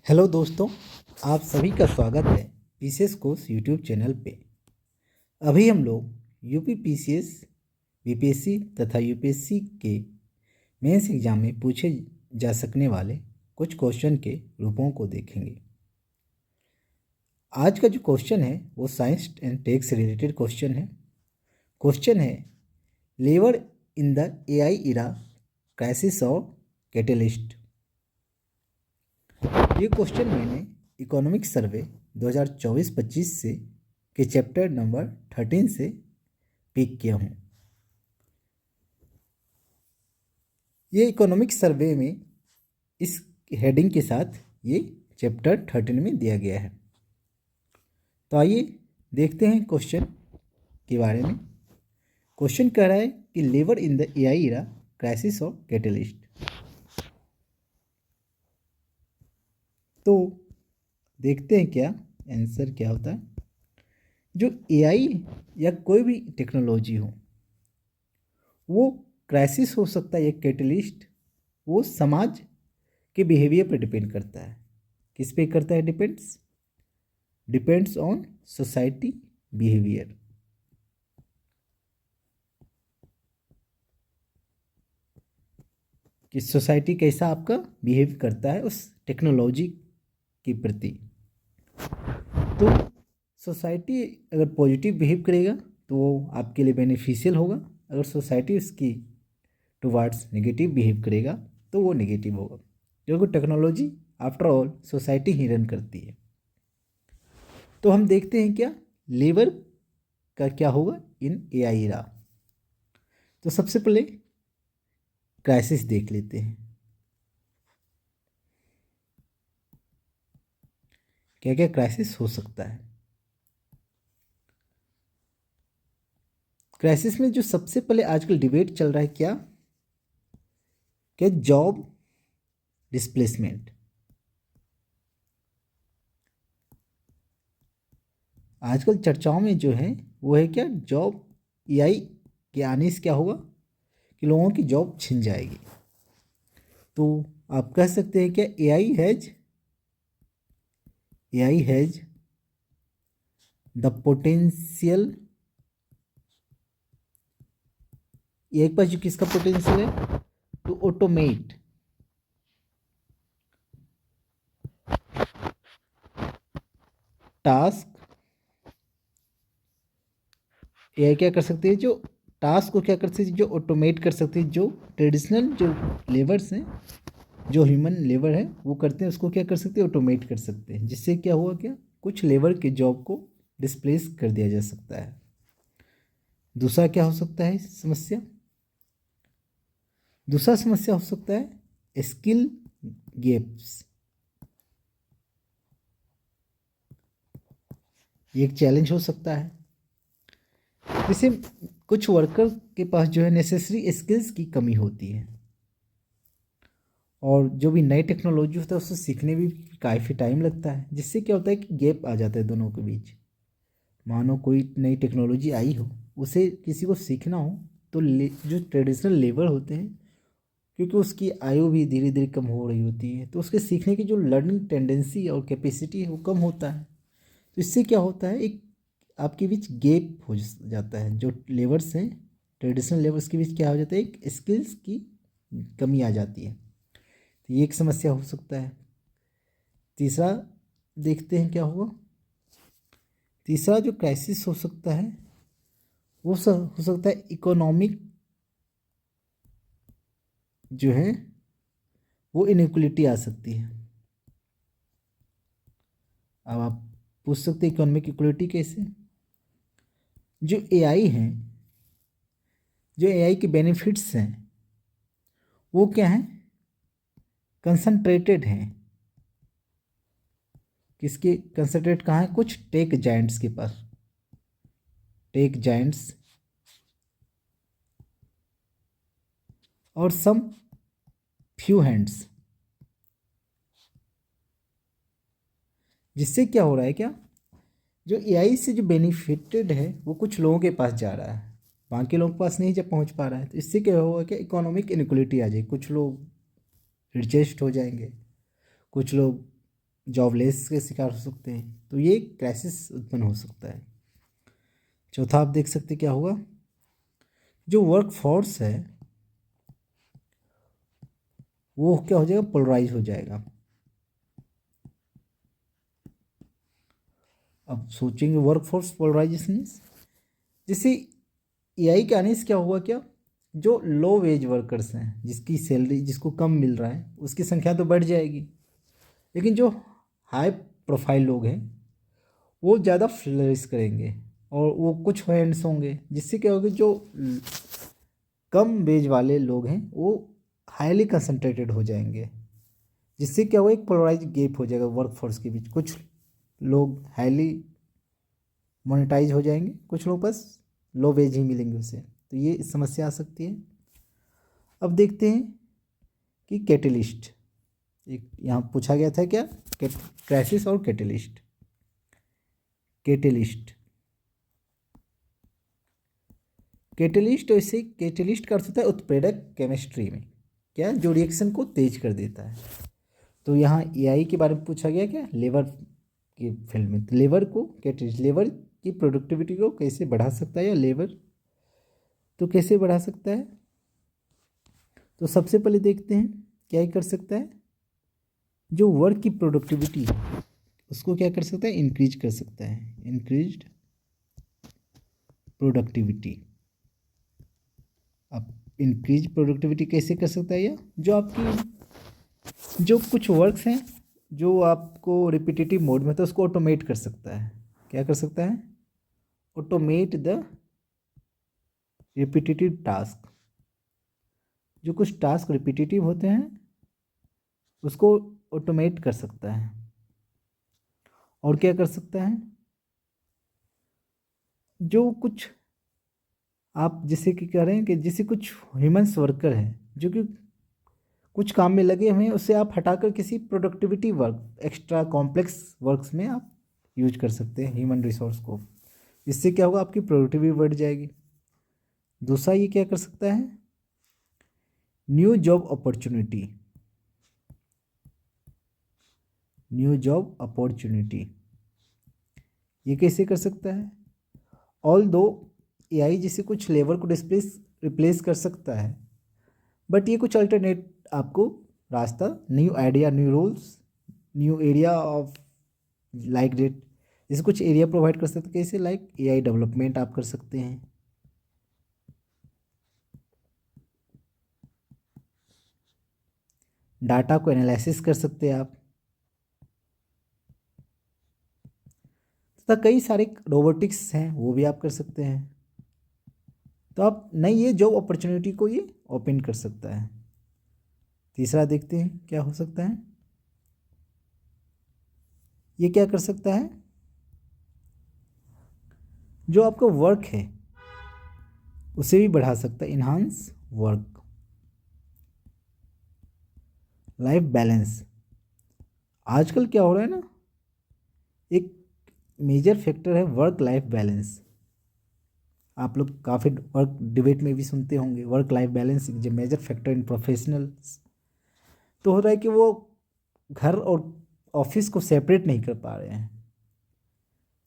Hello दोस्तों, आप सभी का स्वागत है पीसीएस कोर्स यूट्यूब चैनल पे। अभी हम लोग यूपी पीसीएस, बीपीएससी तथा यूपीएससी के मेंस एग्जाम में पूछे जा सकने वाले कुछ क्वेश्चन के रूपों को देखेंगे। आज का जो क्वेश्चन है वो साइंस एंड टेक से रिलेटेड क्वेश्चन है। क्वेश्चन है, labour in the AI era, crisis और कैटलिस्ट। ये क्वेश्चन मैंने इकोनॉमिक सर्वे 2024-25 से के चैप्टर नंबर 13 से पिक किया हूँ। ये इकोनॉमिक सर्वे में इस हेडिंग के साथ ये चैप्टर 13 में दिया गया है। तो आइए देखते हैं क्वेश्चन के बारे में। क्वेश्चन कह रहा है कि labour in the AI era, crisis और कैटलिस्ट। तो देखते हैं क्या आंसर क्या होता है। जो एआई या कोई भी टेक्नोलॉजी हो वो क्राइसिस हो सकता है या कैटलिस्ट, वो समाज के बिहेवियर पर डिपेंड करता है। किस पे करता है? Depends on society behaviour. कि सोसाइटी कैसा आपका बिहेव करता है उस टेक्नोलॉजी के प्रति। तो सोसाइटी अगर पॉजिटिव बिहेव करेगा तो वो आपके लिए बेनिफिशियल होगा। अगर सोसाइटी उसकी टुवार्ड्स नेगेटिव बिहेव करेगा तो वो नेगेटिव होगा, क्योंकि टेक्नोलॉजी आफ्टर ऑल सोसाइटी ही रन करती है। तो हम देखते हैं क्या लेबर का क्या होगा इन एआई इरा। तो सबसे पहले क्राइसिस देख लेते हैं। क्या क्या क्राइसिस हो सकता है। क्राइसिस में जो सबसे पहले आजकल डिबेट चल रहा है क्या क्या जॉब डिस्प्लेसमेंट। आजकल चर्चाओं में जो है वो है क्या, जॉब एआई के आने से क्या होगा कि लोगों की जॉब छिन जाएगी। तो आप कह सकते हैं क्या AI has the potential. AI के पास जो किसका पोटेंशियल है, टू ऑटोमेट टास्क। एआई क्या कर सकती है, जो टास्क को क्या कर सकती है, जो ऑटोमेट कर सकती है। जो ट्रेडिशनल जो लेबर्स हैं, जो ह्यूमन लेबर है वो करते हैं, उसको क्या कर सकते हैं, ऑटोमेट कर सकते हैं। जिससे क्या हुआ, क्या कुछ लेबर के जॉब को डिस्प्लेस कर दिया जा सकता है। दूसरा क्या हो सकता है समस्या, दूसरा समस्या हो सकता है स्किल गैप्स। ये एक चैलेंज हो सकता है। जैसे कुछ वर्कर के पास जो है नेसेसरी स्किल्स की कमी होती है, और जो भी नई टेक्नोलॉजी होता है उससे सीखने भी काफ़ी टाइम लगता है। जिससे क्या होता है कि गैप आ जाता है दोनों के बीच। मानो कोई नई टेक्नोलॉजी आई हो, उसे किसी को सीखना हो, तो जो ट्रेडिशनल लेबर होते हैं, क्योंकि उसकी आयु भी धीरे धीरे कम हो रही होती है, तो उसके सीखने की जो लर्निंग टेंडेंसी और कैपेसिटी है वो कम होता है। तो इससे क्या होता है, एक आपके बीच गैप हो जाता है। जो लेबर्स हैं, ट्रेडिशनल लेबर्स के बीच क्या हो जाता है, एक स्किल्स की कमी आ जाती है। तो ये एक समस्या हो सकता है। तीसरा देखते हैं क्या होगा। तीसरा जो क्राइसिस हो सकता है वो हो सकता है इकोनॉमिक जो है वो इनइक्वलिटी आ सकती है। अब आप पूछ सकते हैं इकोनॉमिक इक्वलिटी कैसे। जो एआई हैं, जो एआई के बेनिफिट्स हैं वो क्या हैं, कंसंट्रेटेड हैं। किसके कंसंट्रेट कहाँ है, कुछ टेक जायंट्स के पास। टेक जायंट्स और सम फ्यू हैंड्स। जिससे क्या हो रहा है, क्या जो एआई से जो बेनिफिटेड है वो कुछ लोगों के पास जा रहा है, बाकी लोगों के पास नहीं जब पहुंच पा रहा है। तो इससे क्या होगा, कि इकोनॉमिक इनक्वलिटी आ जाएगी। कुछ लोग रिचेस्ट हो जाएंगे, कुछ लोग जॉबलेस के शिकार हो सकते हैं। तो ये क्राइसिस उत्पन्न हो सकता है। चौथा आप देख सकते क्या होगा, जो वर्क फोर्स है वो क्या हो जाएगा, पोलराइज हो जाएगा। अब सोचेंगे वर्क फोर्स पोलराइजेशन, जैसे एआई के आने से क्या हुआ, क्या जो लो वेज वर्कर्स हैं जिसकी सैलरी जिसको कम मिल रहा है उसकी संख्या तो बढ़ जाएगी, लेकिन जो हाई प्रोफाइल लोग हैं वो ज़्यादा फ्लरिश करेंगे और वो कुछ हैंड्स होंगे, जिससे क्या होगा, जो कम वेज वाले लोग हैं वो हाईली कंसंट्रेटेड हो जाएंगे, जिससे क्या होगा, एक पोलराइज गैप हो जाएगा वर्कफोर्स के बीच। कुछ लोग हाईली मोनेटाइज हो जाएंगे, कुछ लोग बस लो वेज ही मिलेंगे उसे। तो ये समस्या आ सकती है। अब देखते हैं कि कैटलिस्ट, एक यहाँ पूछा गया था क्या, क्राइसिस और कैटलिस्ट। कैटलिस्ट कैटलिस्ट वैसे कैटलिस्ट का अर्थ होता है उत्प्रेरक केमिस्ट्री में, क्या जो रिएक्शन को तेज कर देता है। तो यहाँ एआई के बारे में पूछा गया क्या, लेबर के फील्ड में। तो लेबर को कैटलिस्ट, लेबर की प्रोडक्टिविटी को कैसे बढ़ा सकता है, या लेबर तो कैसे बढ़ा सकता है। तो सबसे पहले देखते हैं क्या ही कर सकता है, जो वर्क की प्रोडक्टिविटी है उसको क्या कर सकता है, इंक्रीज कर सकता है, इंक्रीज्ड प्रोडक्टिविटी। अब इंक्रीज प्रोडक्टिविटी कैसे कर सकता है, या जो आपकी जो कुछ वर्क्स हैं जो आपको रिपीटेटिव मोड में, तो उसको ऑटोमेट कर सकता है। क्या कर सकता है, ऑटोमेट द रिपीटेटिव टास्क। जो कुछ टास्क रिपीटेटिव होते हैं उसको ऑटोमेट कर सकता है। और क्या कर सकता है, जो कुछ आप जैसे कि कह रहे हैं कि जैसे कुछ ह्यूमंस वर्कर हैं जो कि कुछ काम में लगे हुए हैं, उससे आप हटाकर किसी productivity work, extra complex works में आप यूज कर सकते हैं ह्यूमन रिसोर्स को। इससे क्या होगा, आपकी प्रोडक्टिविटी बढ़ जाएगी। दूसरा ये क्या कर सकता है, new job opportunity, new job opportunity ये कैसे कर सकता है। ऑल दो एआई जैसे कुछ लेबर को डिस्प्लेस रिप्लेस कर सकता है, बट ये कुछ अल्टरनेट आपको रास्ता, new idea, new rules, new area of like date, जैसे कुछ एरिया प्रोवाइड कर सकते हैं। कैसे, लाइक एआई डेवलपमेंट आप कर सकते हैं, डाटा को एनालिसिस कर सकते हैं आप, तथा कई सारे रोबोटिक्स हैं वो भी आप कर सकते हैं। तो आप नई ये जॉब अपॉर्चुनिटी को ये ओपन कर सकता है। तीसरा देखते हैं क्या हो सकता है, ये क्या कर सकता है, जो आपका वर्क है उसे भी बढ़ा सकता है, इन्हांस वर्क लाइफ बैलेंस। आजकल क्या हो रहा है ना, एक मेजर फैक्टर है वर्क लाइफ बैलेंस। आप लोग काफ़ी वर्क डिबेट में भी सुनते होंगे, work life balance is a major factor in professionals. तो हो रहा है कि वो घर और ऑफिस को सेपरेट नहीं कर पा रहे हैं।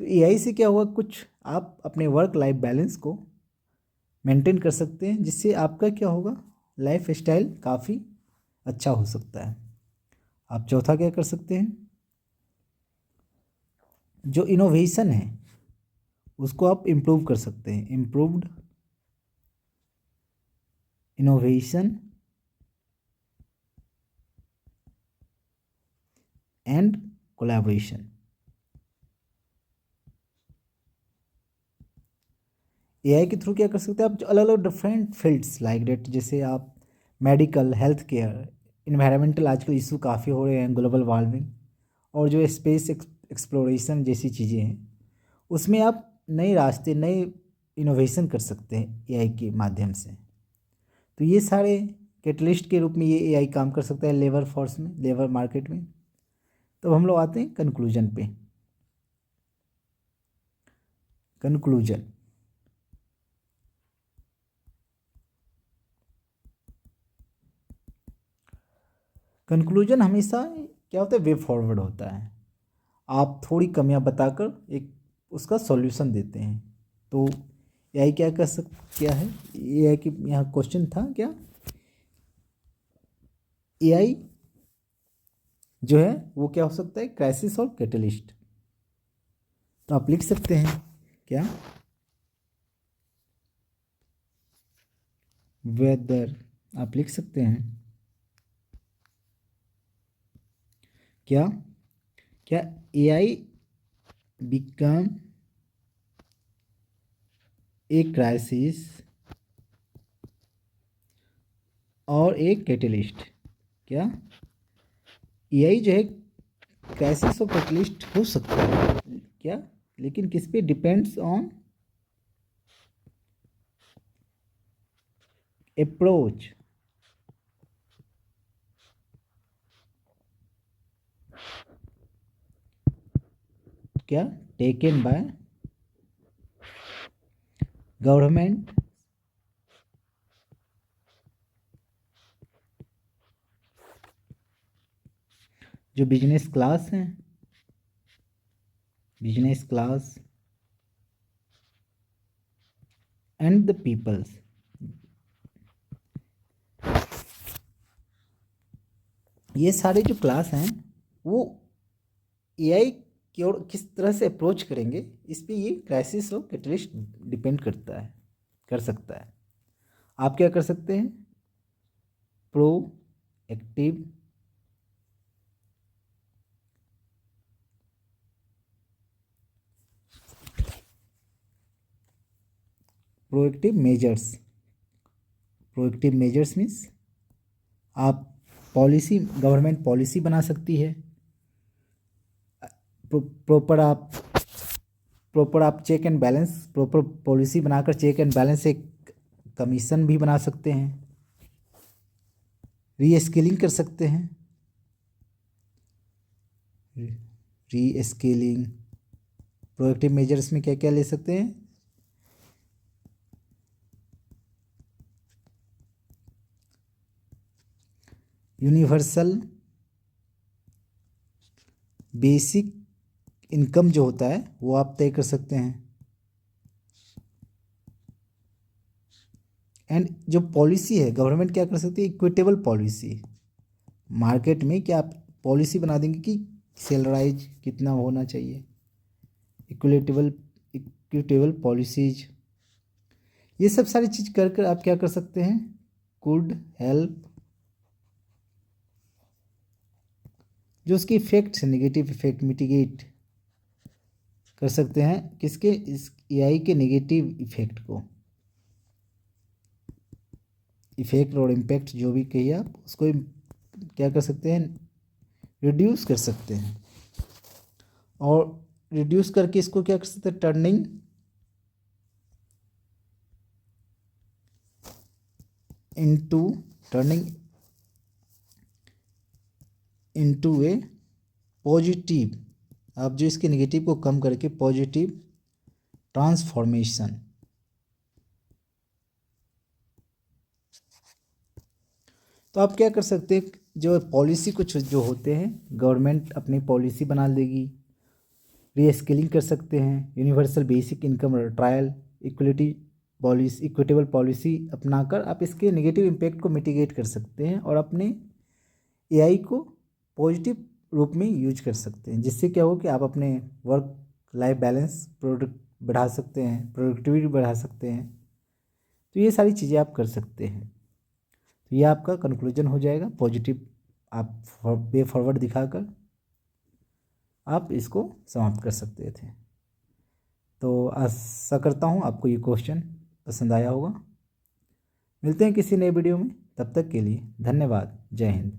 तो एआई से क्या हुआ, कुछ आप अपने वर्क लाइफ बैलेंस को मेंटेन कर सकते हैं, जिससे आपका क्या होगा, लाइफ स्टाइल काफ़ी अच्छा हो सकता है। आप चौथा क्या कर सकते हैं, जो इनोवेशन है उसको आप इम्प्रूव कर सकते हैं, improved innovation and collaboration. AI के थ्रू क्या कर सकते हैं आप, जो अलग अलग डिफरेंट फील्ड्स लाइक डेट, जैसे आप मेडिकल, हेल्थ केयर, इन्वायरमेंटल, आजकल इशू काफ़ी हो रहे हैं, ग्लोबल वार्मिंग, और जो स्पेस एक्सप्लोरेशन जैसी चीज़ें हैं, उसमें आप नए रास्ते, नए इनोवेशन कर सकते हैं एआई के माध्यम से। तो ये सारे कैटलिस्ट के रूप में ये एआई काम कर सकता है लेबर फोर्स में, लेबर मार्केट में। तो हम लोग आते हैं कंक्लूजन पे। कंक्लूजन, कंक्लूजन हमेशा क्या होता है, वे फॉरवर्ड होता है। आप थोड़ी कमियां बताकर एक उसका सॉल्यूशन देते हैं। तो एआई क्या है, एआई की यहाँ क्वेश्चन था क्या, एआई जो है वो क्या हो सकता है, क्राइसिस और कैटलिस्ट। तो आप लिख सकते हैं क्या, वेदर, आप लिख सकते हैं क्या, क्या एआई बिकम ए क्राइसिस और ए कैटलिस्ट। क्या एआई जो है क्राइसिस और कैटलिस्ट हो सकता है क्या, लेकिन किस पे, डिपेंड्स ऑन अप्रोच, क्या टेकन बाय गवर्नमेंट जो बिजनेस क्लास हैं, business class and the peoples. ये सारे जो क्लास हैं वो एआई की ओर किस तरह से अप्रोच करेंगे, इस पे ये क्राइसिस और कैटलिस्ट डिपेंड करता है, कर सकता है। आप क्या कर सकते हैं, proactive proactive measures, proactive measures means आप पॉलिसी, गवर्नमेंट पॉलिसी बना सकती है, प्रॉपर आप check and balance, proper policy बनाकर चेक एंड बैलेंस एक कमीशन भी बना सकते हैं, री स्केलिंग कर सकते हैं, री स्केलिंग, प्रोएक्टिव मेजर्स में क्या क्या ले सकते हैं, यूनिवर्सल बेसिक इनकम जो होता है वो आप तय कर सकते हैं, एंड जो पॉलिसी है गवर्नमेंट क्या कर सकती है, इक्विटेबल पॉलिसी, मार्केट में क्या आप पॉलिसी बना देंगे कि सैलराइज कितना होना चाहिए, इक्विटेबल इक्विटेबल पॉलिसीज, ये सब सारी चीज़ कर कर आप क्या कर सकते हैं, कुड हेल्प, जो उसके इफेक्ट नेगेटिव इफेक्ट मिटिगेट कर सकते हैं, किसके, इस एआई के नेगेटिव इफेक्ट को, इफेक्ट और इम्पैक्ट जो भी कहिए आप उसको क्या कर सकते हैं, रिड्यूस कर सकते हैं, और रिड्यूस करके इसको क्या कर सकते हैं, टर्निंग इनटू ए पॉजिटिव, आप जो इसके नेगेटिव को कम करके पॉजिटिव ट्रांसफॉर्मेशन। तो आप क्या कर सकते हैं, जो पॉलिसी कुछ जो होते हैं गवर्नमेंट अपनी पॉलिसी बना लेगी, रीस्केलिंग कर सकते हैं, universal basic income trial, equality policy, equitable policy अपनाकर आप इसके नेगेटिव इम्पैक्ट को मिटिगेट कर सकते हैं और अपने एआई को पॉजिटिव रूप में यूज कर सकते हैं, जिससे क्या हो कि आप अपने वर्क लाइफ बैलेंस, प्रोडक्ट बढ़ा सकते हैं, प्रोडक्टिविटी बढ़ा सकते हैं। तो ये सारी चीज़ें आप कर सकते हैं। तो ये आपका कंक्लूजन हो जाएगा पॉजिटिव, आप वे फॉरवर्ड दिखाकर आप इसको समाप्त कर सकते थे। तो आशा करता हूँ आपको ये क्वेश्चन पसंद आया होगा। मिलते हैं किसी नए वीडियो में, तब तक के लिए धन्यवाद, जय हिंद।